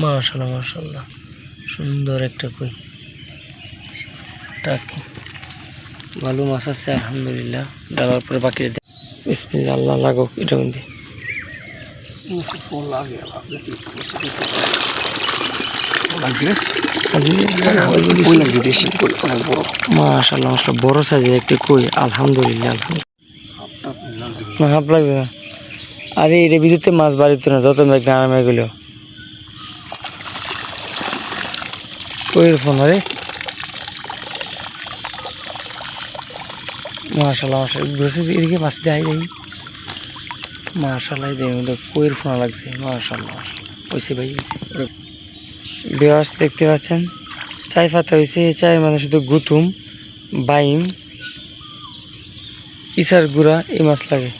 মাশাআল্লাহ মাশাআল্লাহ, সুন্দর একটা কই টাকি, ভালো মাছ আছে আলহামদুলিল্লাহ। ডালার পরে বাকি বিসমিল্লাহ, আল্লাহ লাগুক এটা মধ্যে মাশাআল্লাহ মাশাআল্লাহ, বড় সাইজের একটা কই আলহামদুলিল্লাহ আলহামদুলিল্লাহ। হাফ লাগছে না, আরে এর ভিতরে মাছ বাড়িতে না, যত মেঘ না নামে গেল কইয়ের ফোন। আরে মাশাআল্লাহ মাশাআল্লাহ, এদিকে মাছ দেয় দেখি। মাশাআল্লাহ দেখুন কইয়ের ফোন লাগছে। মাশাআল্লাহ হয়েছে ভাই, বিয়াস দেখতে পাচ্ছেন চাই পাতা হয়েছে। এই চায়ের মানে শুধু গুতুম, বাইম, ইসার গুঁড়া এই মাছ লাগে।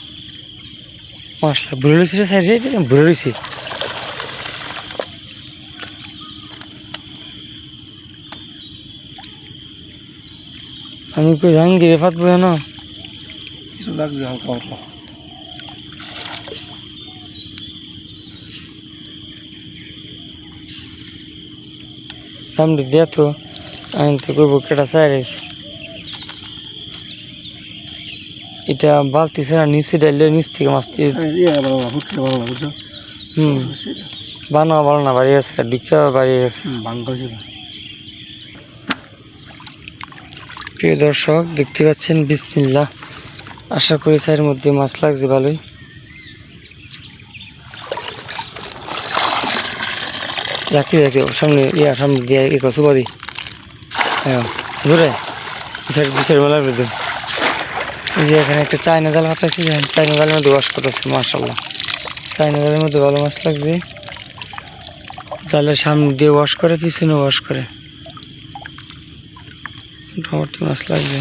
মাশাআল্লাহ ভুলে রয়েছে রে সাইড, ভুলে রয়েছে। আমি কই জাহাঙ্গীরে ফাটবো না, কিছু লাগছে হালকা হালকা। সামনে দিয়া তো আমি তো করবো কেটা চাই রয়েছে। এটা বালতি ছাড়া নিচে ডাইলে নিচ থেকে মাছ বানা ভালো না, বাড়ি গেছে ডিকা বাড়িয়ে গেছে। প্রিয় দর্শক দেখতে পাচ্ছেন বিসমিল্লাহ, আশা করি চায়ের মধ্যে মাছ লাগছে ভালোই। রাখি রাখি সামনে সামনে দিয়ে সুবাদি, হ্যাঁ ধরে বিচার মেলা বেদন। এই যে এখানে একটা চায়না জাল হাতাইছি, চায়না জালের মধ্যে ওয়াশ করতেছে। মাশাআল্লাহ চায়না জালের মধ্যে ভালো মাছ লাগছে। জালের সামনে দিয়ে ওয়াশ করে, পিছনে ওয়াশ করে, মোটামুটি মাছ লাগবে।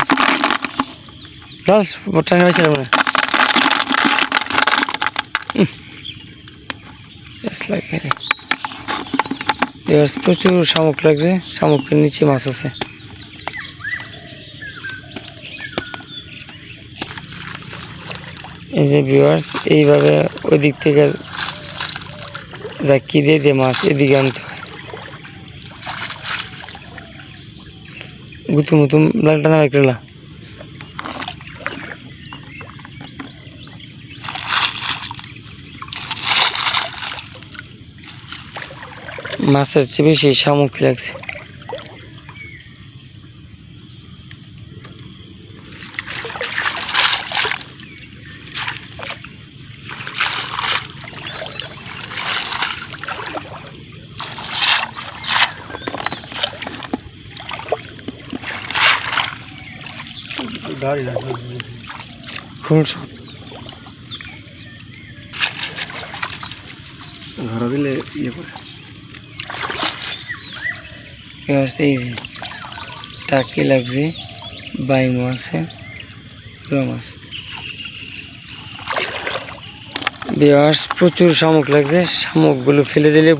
লাল টাইম হয়েছে মনে প্রচুর শামুক লাগছে, শামুকের নিচে মাছ আছে। এই যে ভিউয়ার্স এইভাবে ওই দিক থেকে জাকি দিয়ে দিয়ে মাছ এদিকে আনতে হয়। গুতুম গুতুম লালটা না একলা মাছের চেয়ে বেশি শামুক লাগছে। ঘর দিলে ইয়ে করে টাকি লাগছে, বাইমো আছে, মাছ বিয়াস প্রচুর শামুক লাগছে। শামুকগুলো ফেলে দিলে